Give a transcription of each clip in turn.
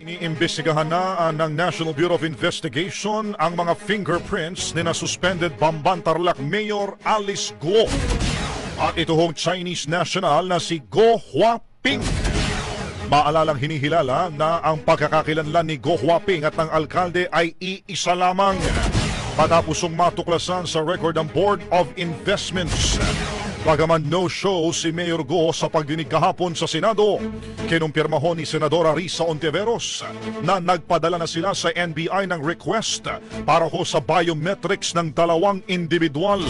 Iniimbestigahan na ng National Bureau of Investigation ang mga fingerprints ni na suspended Bamban Tarlac Mayor Alice Guo at ito hong Chinese national na si Guo Huaping. Maalalang hinihilala na ang pagkakakilanlan ni Guo Huaping at ng alkalde ay iisa lamang matapos matuklasan sa record ng Board of Investments. Bagaman no-show si Mayor Guo sa pagdinig kahapon sa Senado, kinumpirma ho ni Senadora Risa Ontiveros na nagpadala na sila sa NBI ng request para ho sa biometrics ng dalawang individual.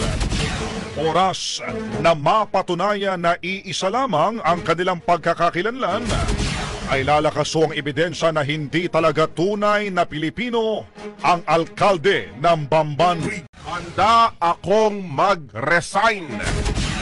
Oras na mapatunayan na iisa lamang ang kanilang pagkakakilanlan, ay lalakas ho ang ebidensya na hindi talaga tunay na Pilipino ang alkalde ng Bamban. Handa akong mag-resign.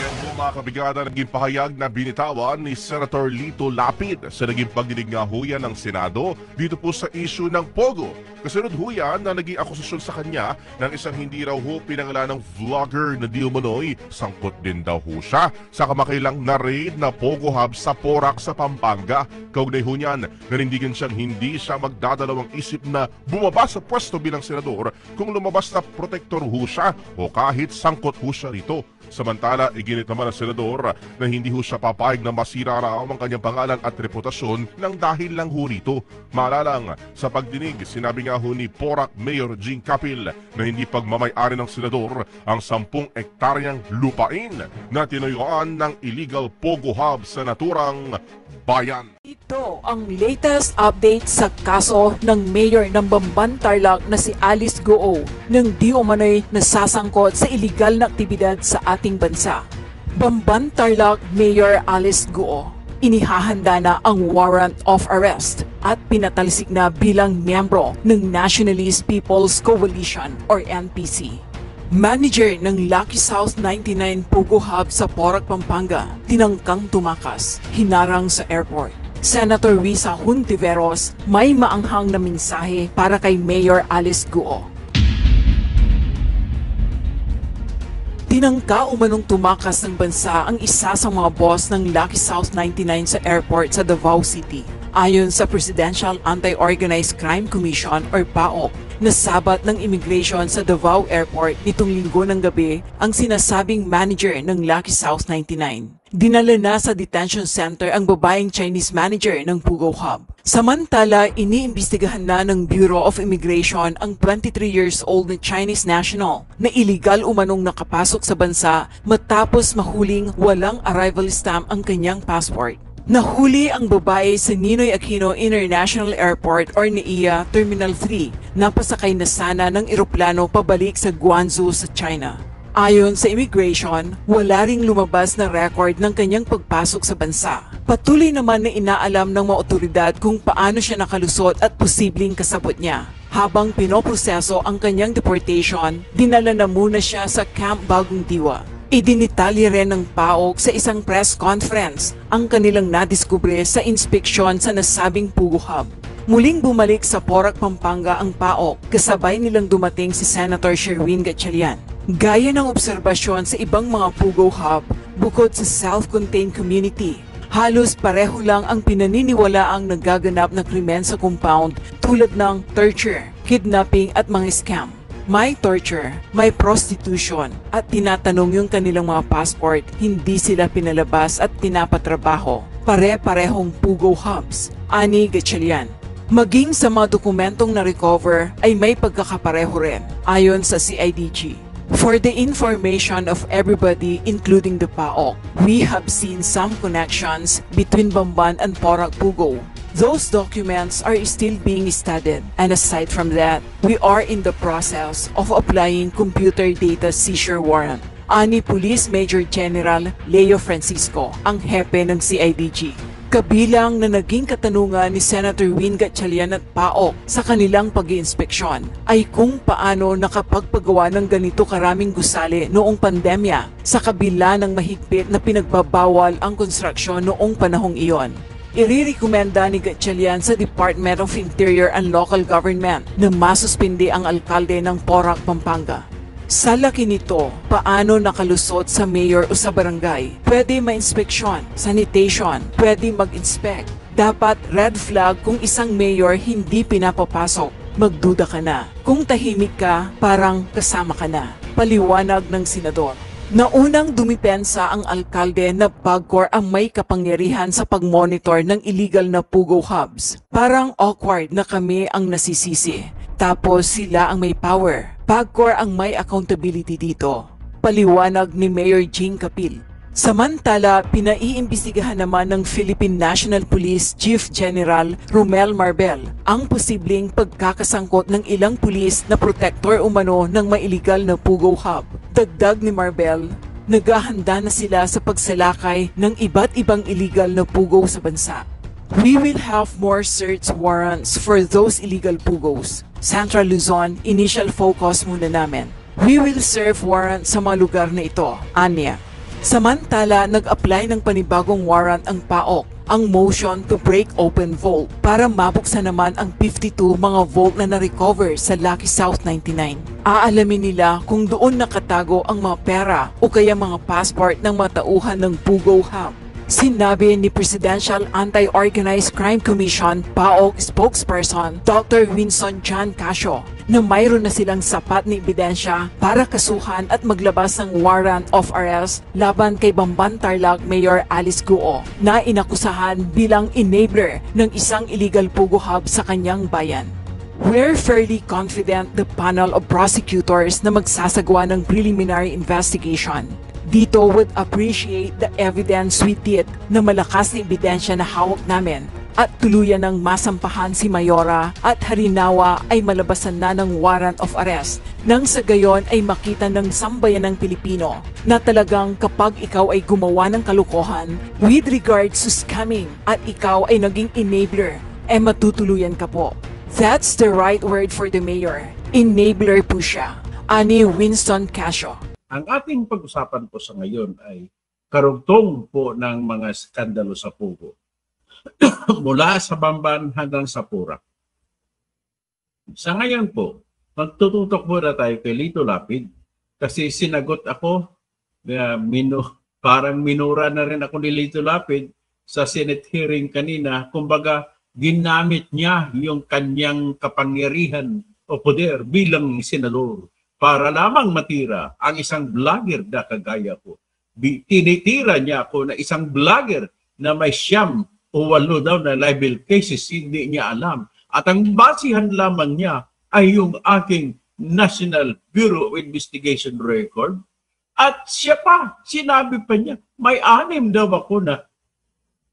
Yan po mga kabigada, naging pahayag na binitawan ni Senator Lito Lapid sa naging pagdinig nga ho yan ng Senado dito po sa issue ng Pogo. Kasunod ho yan na naging akusasyon sa kanya ng isang hindi raw ho pinangalan ng vlogger na di umano'y sangkot din daw ho siya sa kamakailang na-raid na Pogo Hub sa Porac sa Pampanga. Kaugnay ho niyan, nanindigan siyang hindi siya magdadalawang isip na bumaba sa pwesto bilang senador kung lumabas na protektor ho siya o kahit sangkot ho siya rito. Samantala, iginit naman ang senador na hindi ho siya papayag na masira raw ang kanyang pangalan at reputasyon ng dahil lang ho rito. Maalalang, sa pagdinig, sinabi nga ho ni Porac Mayor Jing Capil na hindi pagmamay-ari ng senador ang 10 ektaryang lupain na tinuyuan ng illegal Pogo Hub sa naturang bayan. Ito ang latest update sa kaso ng mayor ng Bamban Tarlac na si Alice Guo nang di umano'y nasasangkot sa iligal na aktibidad sa ating bansa. Bamban Tarlac Mayor Alice Guo, inihahanda na ang warrant of arrest at pinatalsik na bilang miyembro ng Nationalist People's Coalition or NPC. Manager ng Lucky South 99 Pogo Hub sa Porac, Pampanga, tinangkang tumakas, hinarang sa airport. Senator Risa Ontiveros may maanghang na mensahe para kay Mayor Alice Guo. Tinangka umanong tumakas ng bansa ang isa sa mga boss ng Lucky South 99 sa airport sa Davao City. Ayon sa Presidential Anti-Organized Crime Commission or PAOC, nasabat ng immigration sa Davao Airport nitong linggo ng gabi ang sinasabing manager ng Lucky South 99. Dinala na sa detention center ang babaeng Chinese manager ng Pogo Hub. Samantala, iniimbestigahan na ng Bureau of Immigration ang 23 years old na Chinese national na iligal umanong nakapasok sa bansa matapos mahuling walang arrival stamp ang kanyang passport. Nahuli ang babae sa Ninoy Aquino International Airport or NAIA Terminal 3 na pasakay na sana ng eroplano pabalik sa Guangzhou sa China. Ayon sa immigration, wala ring lumabas na record ng kanyang pagpasok sa bansa. Patuloy naman na inaalam ng mga otoridad kung paano siya nakalusot at posibleng kasabot niya. Habang pinoproseso ang kanyang deportation, dinala na muna siya sa Camp Bagong Diwa. Idinitalye rin ng PAOK sa isang press conference ang kanilang nadiskubre sa inspeksyon sa nasabing Pogo Hub. Muling bumalik sa Porac, Pampanga ang PAOK kasabay nilang dumating si Senator Sherwin Gatchalian. Gaya ng obserbasyon sa ibang mga Pogo Hub, bukod sa self-contained community, halos pareho lang ang pinaniniwalaang nagaganap na krimen sa compound tulad ng torture, kidnapping at mga scam. May torture, may prostitution at tinatanong yung kanilang mga passport, hindi sila pinalabas at pinapatrabaho. Pare-parehong Pogo Hubs, ani Gatchalian. Maging sa mga dokumentong na-recover ay may pagkakapareho rin, ayon sa CIDG. For the information of everybody, including the PAOK, we have seen some connections between Bamban and Porac Pogo. Those documents are still being studied, and aside from that, we are in the process of applying computer data seizure warrant. Ani Police Major General Leo Francisco, ang hepe ng CIDG. Kabilang na naging katanungan ni Senator Win Gatchalian at PAOK sa kanilang pag-iinspeksyon ay kung paano nakapagpagawa ng ganito karaming gusali noong pandemya sa kabila ng mahigpit na pinagbabawal ang konstruksyon noong panahong iyon. Irirekomenda ni Gatchalian sa Department of Interior and Local Government na masuspindi ang alkalde ng Porac, Pampanga. Sa laki nito, paano nakalusot sa mayor o sa barangay? Pwede ma-inspeksyon, sanitation, pwede mag-inspect. Dapat red flag kung isang mayor hindi pinapapasok. Magduda ka na. Kung tahimik ka, parang kasama ka na. Paliwanag ng senador. Naunang dumipensa ang alkalde na Baggor ang may kapangyarihan sa pagmonitor ng illegal na Pugo hubs. Parang awkward na kami ang nasisisi. Tapos sila ang may power. Baggor ang may accountability dito. Paliwanag ni Mayor Jing Capil. Samantala, pinaiimbestigahan naman ng Philippine National Police Chief General Romel Marbel ang posibleng pagkakasangkot ng ilang pulis na protector umano ng may illegal na Pugo hub. Dagdag ni Marbel, naghahanda na sila sa pagsalakay ng iba't ibang illegal na Pugo sa bansa. We will have more search warrants for those illegal Pugos. Central Luzon, initial focus muna namin. We will serve warrant sa mga lugar na ito, anya. Samantala, nag-apply ng panibagong warrant ang PAOK, ang motion to break open vault para mabuksan naman ang 52 mga vault na na-recover sa Lucky South 99. Aalamin nila kung doon nakatago ang mga pera o kaya mga passport ng matauhan ng Pugo hub. Sinabi ni Presidential Anti-Organized Crime Commission PAOK spokesperson Dr. Winston John Casio na mayroon na silang sapat na ebidensya para kasuhan at maglabas ng warrant of arrest laban kay Bamban Tarlac Mayor Alice Guo na inakusahan bilang enabler ng isang illegal Pugo hub sa kanyang bayan. We're fairly confident the panel of prosecutors na magsasagawa ng preliminary investigation dito would appreciate the evidence we did na malakas na ebidensya na hawak namin at tuluyan ng masampahan si Mayora at Harinawa ay malabasan na ng warrant of arrest nang sa gayon ay makita ng sambayan ng Pilipino na talagang kapag ikaw ay gumawa ng kalukuhan with regards to scamming at ikaw ay naging enabler, ay matutuluyan ka po. That's the right word for the mayor. Enabler po siya. Ani Winston Casio. Ang ating pag-usapan po sa ngayon ay karugtong po ng mga skandalo sa Pugo. Mula sa Bamban hanggang sa Purak. Sa ngayon po, magtututok muna tayo kay Lito Lapid kasi sinagot ako, parang minura na rin ako ni Lito Lapid sa Senate hearing kanina. Kumbaga, ginamit niya yung kanyang kapangyarihan o poder bilang senador para lamang matira ang isang vlogger na kagaya ko. Tinitira niya ako na isang vlogger na may 9 o 8 daw na libel cases, hindi niya alam. At ang basihan lamang niya ay yung aking National Bureau of Investigation record. At siya pa, sinabi pa niya, may 6 daw ako na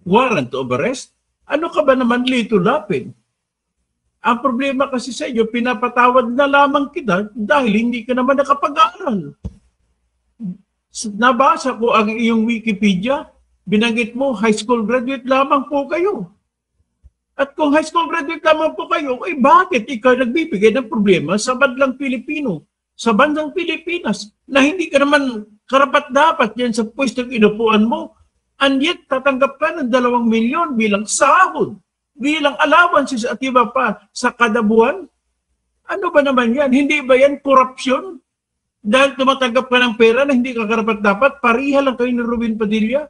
warrant of arrest. Ano ka ba naman, Lito Lapid? Ang problema kasi sa iyo, pinapatawad na lamang kita dahil hindi ka naman nakapag-aaral. Nabasa ko ang iyong Wikipedia, binanggit mo, high school graduate lamang po kayo. At kung high school graduate lamang po kayo, eh bakit ikaw nagbibigay ng problema sa bandang Pilipino, sa bandang Pilipinas, na hindi ka naman karapat-dapat yan sa pwestong inupuan mo, and yet tatanggap ka ng 2 milyon bilang sahod, bilang allowances at iba pa sa kada buwan? Ano ba naman yan? Hindi ba yan korupsyon? Dahil tumatanggap ka ng pera na hindi ka karapat-dapat, pariha lang kayo ni Ruben Padilla,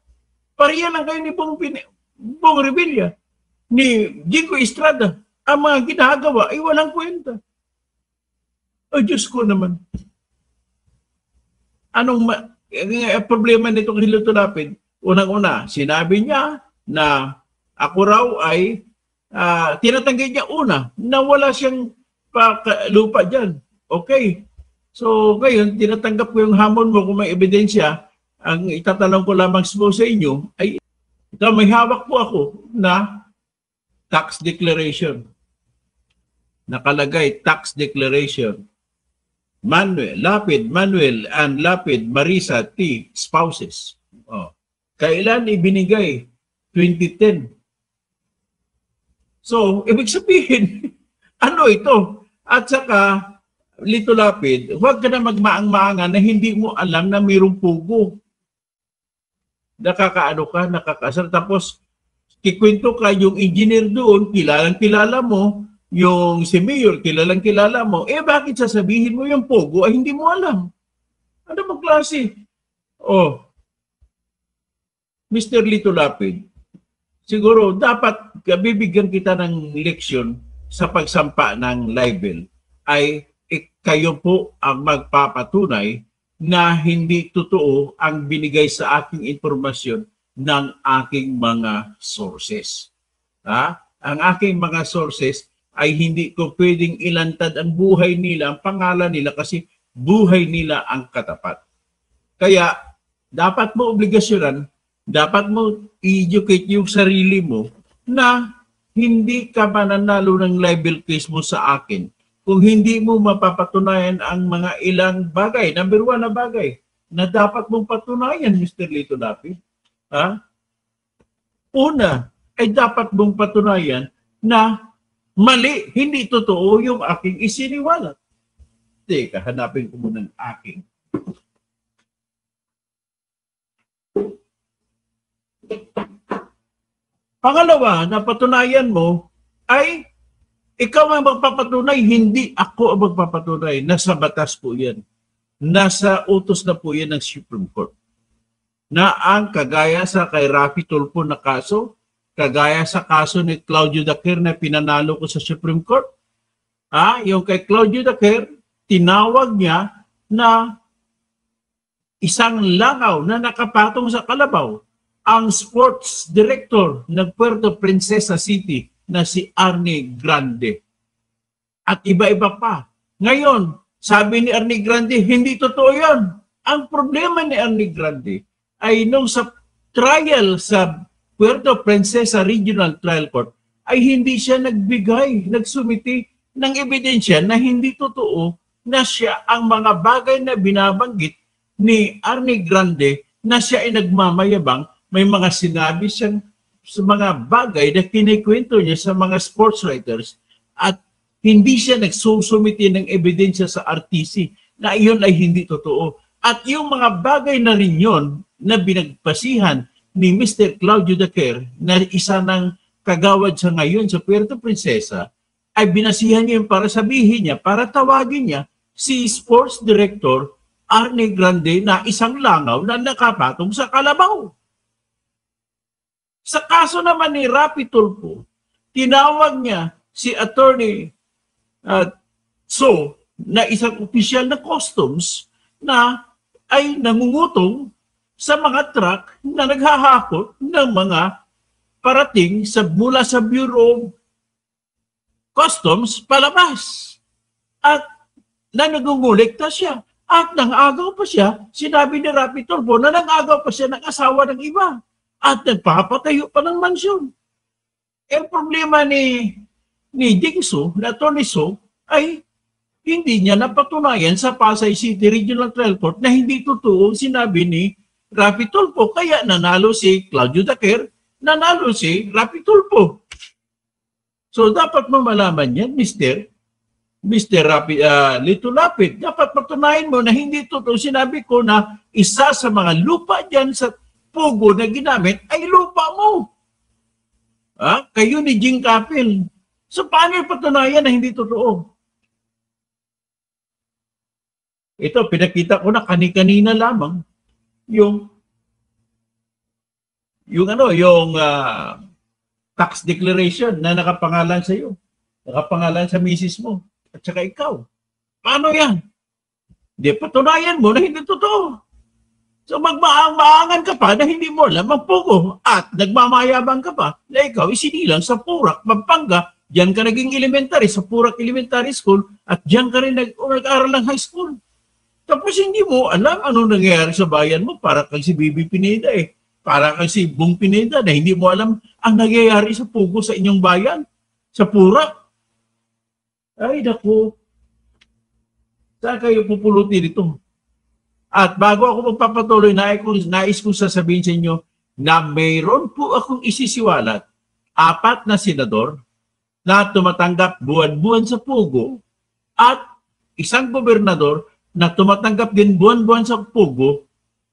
pariha lang kayo ni Bong Revilla, ni Jico Estrada. Ang mga ginagawa ay walang kwenta. O Diyos ko naman. Anong problema nito kay Lito Lapid? Unang-una, sinabi niya na ako raw ay tinatanggi niya una na wala siyang lupa dyan. Okay. So ngayon, tinatanggap ko yung hamon mo kung may ebidensya. Ang itatanong ko lamang sa inyo ay may hawak po ako na tax declaration. Nakalagay tax declaration. Manuel and Lapid Marisa T. spouses. Oh. Kailan ibinigay? 2010. So, ibig sabihin, ano ito? At saka, Lito Lapid, huwag ka na magmaang-maangan na hindi mo alam na mayroong pugo. Nakakaano ka, nakakasal. Tapos, kikwento ka yung engineer doon, kilalang-kilala mo, yung si Mayor, kilalang-kilala mo, eh bakit sasabihin mo yung pugo ay hindi mo alam? Ano bang klase? Oh, Mr. Lito Lapid, siguro dapat bibigyan kita ng leksyon sa pagsampa ng libel ay kayo po ang magpapatunay na hindi totoo ang binigay sa aking informasyon ng aking mga sources. Ang aking mga sources ay hindi ko pwedeng ilantad ang buhay nila, ang pangalan nila kasi buhay nila ang katapat. Kaya dapat mo obligasyonan, dapat mo i-educate yung sarili mo na hindi ka mananalo ng libel case mo sa akin kung hindi mo mapapatunayan ang mga ilang bagay. Number one na bagay na dapat mong patunayan, Mr. Lito Lapid. Una, ay dapat mong patunayan na mali, hindi totoo yung aking isiniwalat. Teka, hanapin ko muna ng aking. Pangalawa, na patunayan mo ay ikaw ang magpapatunay, hindi ako ang magpapatunay. Nasa batas po yan. Nasa utos na po yan ng Supreme Court. Na ang kagaya sa kay Raffy Tulfo na kaso, kagaya sa kaso ni Claudio Daquer na pinanalo ko sa Supreme Court, yung kay Claudio Daquer, tinawag niya na isang langaw na nakapatong sa kalabaw ang sports director ng Puerto Princesa City na si Arnie Grande. At iba-iba pa. Ngayon, sabi ni Arnie Grande, hindi totoo yun. Ang problema ni Arnie Grande ay nung sa trial sa Puerto Princesa Regional Trial Court ay hindi siya nagsumiti ng ebidensya na hindi totoo na siya ang mga bagay na binabanggit ni Arnie Grande na siya ay nagmamayabang. May mga sinabi siyang sa mga bagay na kinikwento niya sa mga sports writers at hindi siya nagsusumiti ng ebidensya sa RTC na iyon ay hindi totoo. At yung mga bagay na rin yun na binagpasihan ni Mr. Claudio Daquer na isa ng kagawad sa ngayon sa Puerto Princesa ay binasihan niya para sabihin niya, para tawagin niya si Sports Director Arnie Grande na isang langaw na nakapatong sa kalabaw. Sa kaso naman ni Raffy Tulfo, tinawag niya si Attorney So na isang opisyal na customs na ay nangungutong sa mga truck na naghahakot ng mga parating mula sa Bureau of Customs palabas. At na nangungulekta siya. At nangagaw pa siya, sinabi ni Raffy Tulfo na nangagaw pa siya ng asawa ng iba. At nagpapatayo pa ng mansyon. Ang problema ni Dingso, na Atty. So, ay hindi niya napatunayan sa Pasay City Regional Trial Court na hindi totoo sinabi ni Raffy Tulfo. Kaya nanalo si Claudio Daquer, nanalo si Raffy Tulfo. So dapat mo malaman yan, Mr. Lito Lapid. Dapat patunayan mo na hindi totoo. Sinabi ko na isa sa mga lupa dyan sa Pugo na ginamit ay lupa mo. Kayo ni Jing Capel. So paano yung patunayan na hindi totoo? Ito, pinakita ko na kani-kanina lamang yung tax declaration na nakapangalan sa iyo. Nakapangalan sa misis mo at saka ikaw. Paano yan? Di patunayan mo na hindi totoo. So magmaangan ka pa na hindi mo alam ang Pugo at nagmamayabang ka pa na ikaw isinilang sa Purak, Pampanga. Diyan ka naging elementary sa Purak Elementary School at diyan ka rin nag-aral ng high school. Tapos hindi mo alam ano nangyayari sa bayan mo para kang si Bibi Pineda para kang si Bong Pineda na hindi mo alam ang nangyayari sa Pugo sa inyong bayan, sa Purak. Ay naku, saan kayo pupulutin ito? At bago ako magpapatuloy, nais kong sasabihin sa inyo na mayroon po akong isisiwalat 4 na senador na tumatanggap buwan-buwan sa Pugo at isang gobernador na tumatanggap din buwan-buwan sa Pugo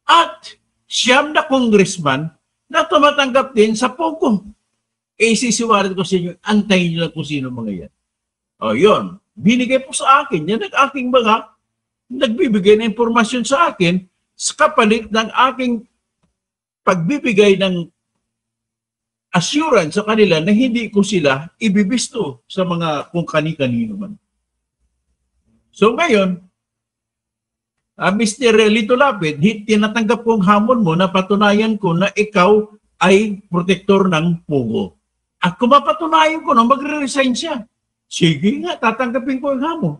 at 9 na congressman na tumatanggap din sa Pugo. Isisiwalat ko sa inyo, antayin nyo lang kung sino mga yan. O yun, binigay po sa akin, yan ang aking mga nagbibigay ng impormasyon sa akin sa kapalit ng aking pagbibigay ng assurance sa kanila na hindi ko sila ibibisto sa mga kung kani-kanino man. So ngayon, Mr. Lito Lapid, tinatanggap kong hamon mo na patunayan ko na ikaw ay protektor ng pugo. At kung mapatunayan ko na magre-resign siya, sige nga, tatanggapin ko ang hamon.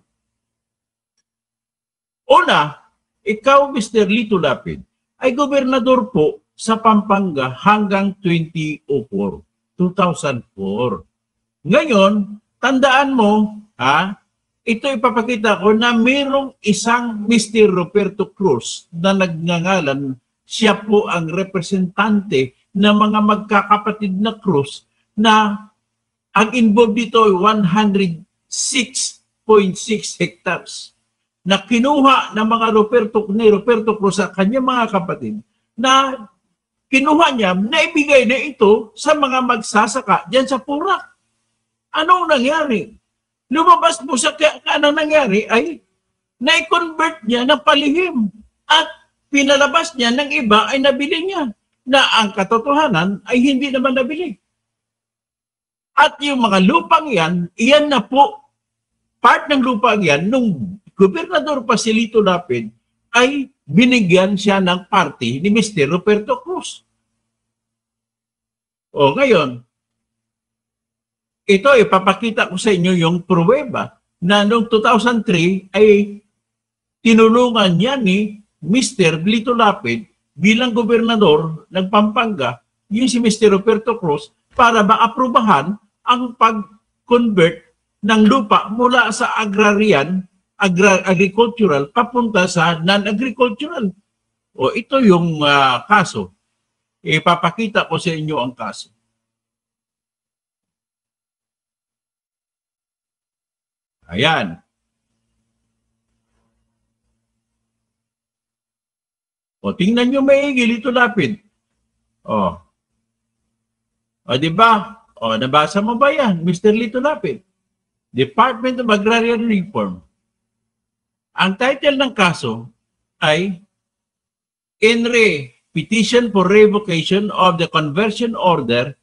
Una, ikaw, Mr. Lito Lapid, ay gobernador po sa Pampanga hanggang 2004. Ngayon, tandaan mo, ito ipapakita ko na mayroong isang Mr. Roberto Cruz na nagngangalan, siya po ang representante ng mga magkakapatid na Cruz na ang involved dito ay 106.6 hectares na kinuha ng mga Roberto Cruz sa kanyang mga kapatid na kinuha niya na ibigay na ito sa mga magsasaka diyan sa Purak. Anong nangyari? Lumabas po sa anong nangyari ay na-convert niya ng palihim at pinalabas niya ng iba ay nabili niya na ang katotohanan ay hindi naman nabili. At yung mga lupang yan, iyan na po, part ng lupang yan, nung gobernador pa si Lito Lapid, ay binigyan siya ng party ni Mr. Roberto Cruz. O ngayon, ito ipapakita ko sa inyo yung pruweba na noong 2003 ay tinulungan niya ni Mr. Lito Lapid bilang gobernador ng Pampanga, yung si Mr. Roberto Cruz, para maaprubahan ang pag-convert ng lupa mula sa agricultural papunta sa non-agricultural. O ito yung kaso. Ipapakita ko sa inyo ang kaso. Ayan. O tingnan nyo maigi, Lito Lapid. O di ba? O nabasa mo ba yan, Mr. Lito Lapid? Department of Agrarian Reform. Ang title ng kaso ay Petition for Revocation of the Conversion Order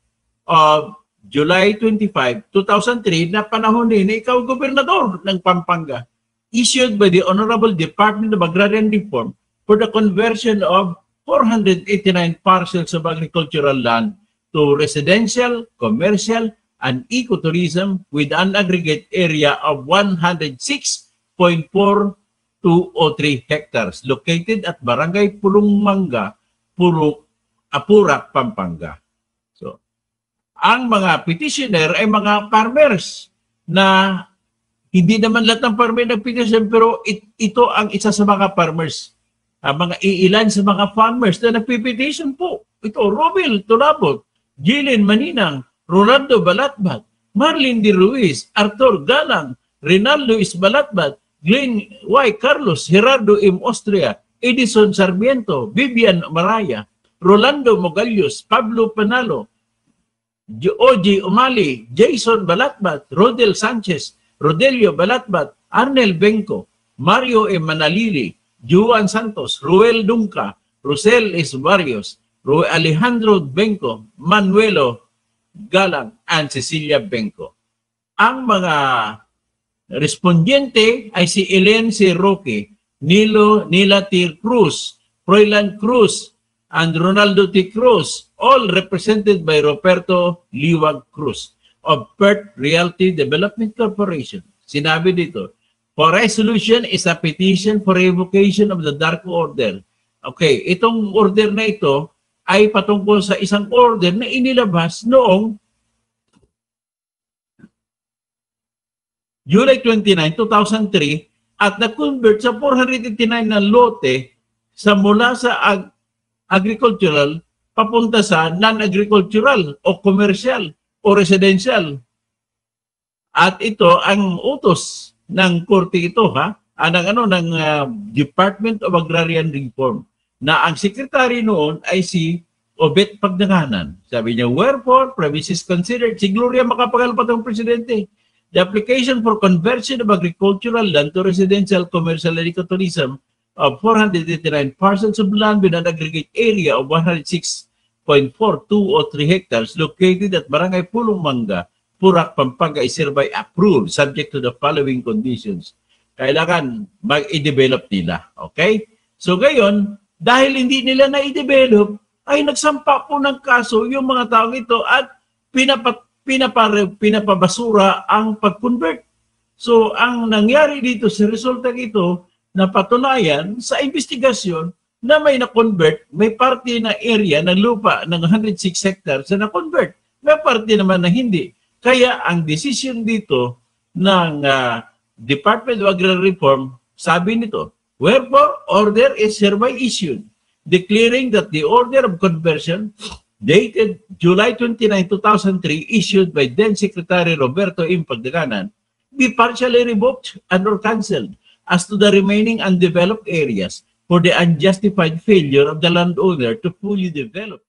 of July 25, 2003 na panahon din na ikaw gobernador ng Pampanga, issued by the Honorable Department of Agrarian Reform for the conversion of 489 parcels of agricultural land to residential, commercial, and ecotourism with an aggregate area of 106.4203 hectares located at Barangay Pulong Manga, Purak, Pampanga. Ang mga petitioner ay mga farmers na hindi naman lahat ng farmer nag-petition, pero ito ang isa sa mga farmers. Mga iilan sa mga farmers na nag-petition po. Ito, Romel Tulabot, Jillian Maninang, Rolando Balatbat, Marlene De Ruiz, Arthur Galang, Rinaldo Isbalatbat, Glenn Y. Carlos, Gerardo M. Austria, Edison Sarmiento, Vivian Maraya, Rolando Mogalios, Pablo Panalo, Oji Umali, Jason Balatbat, Rodel Sanchez, Rodelio Balatbat, Arnel Benco, Mario M. Manalili, Juan Santos, Ruel Dunca, Rosel S. Barrios, Alejandro Benco, Manuelo Galang, and Cecilia Benco. Ang mga respondiente ay si Elen C. Roque, Nila T. Cruz, Froilan Cruz, and Ronaldo T. Cruz, all represented by Roberto Liwag Cruz of Perth Realty Development Corporation. Sinabi dito, for resolution is a petition for revocation of the dark order. Okay, itong order na ito ay patungkol sa isang order na inilabas noong July 29, 2003 at na-convert sa 489 na lote sa mula sa agricultural papunta sa non-agricultural o commercial o residential. At ito ang utos ng korte ito ng Department of Agrarian Reform na ang secretary noon ay si Obet Pagdanganan. Sabi niya, wherefore, premises considered, si Gloria Macapagal pa itong presidente, the application for conversion of agricultural land to residential, commercial, and ecotourism of 489 parcels of land with an aggregate area of 2 or 3 hectares located at Barangay Pulong Mangga, Purak, Pampanga is hereby approved subject to the following conditions. Kailangan mag-i-develop nila. Okay? So ngayon, dahil hindi nila na-i-develop, ay nagsampa po ng kaso yung mga taong ito at pinapabasura ang pag-convert. So ang nangyari dito sa resulta ito, napatunayan sa investigasyon na may na-convert, may parte na area ng lupa ng 106 hectares na na-convert. May parte naman na hindi. Kaya ang decision dito ng Department of Agrarian Reform, sabi nito, wherefore, order is hereby issued, declaring that the order of conversion dated July 29, 2003, issued by then Secretary Roberto M. Pagdaganan, be partially revoked and or cancelled as to the remaining undeveloped areas for the unjustified failure of the landowner to fully develop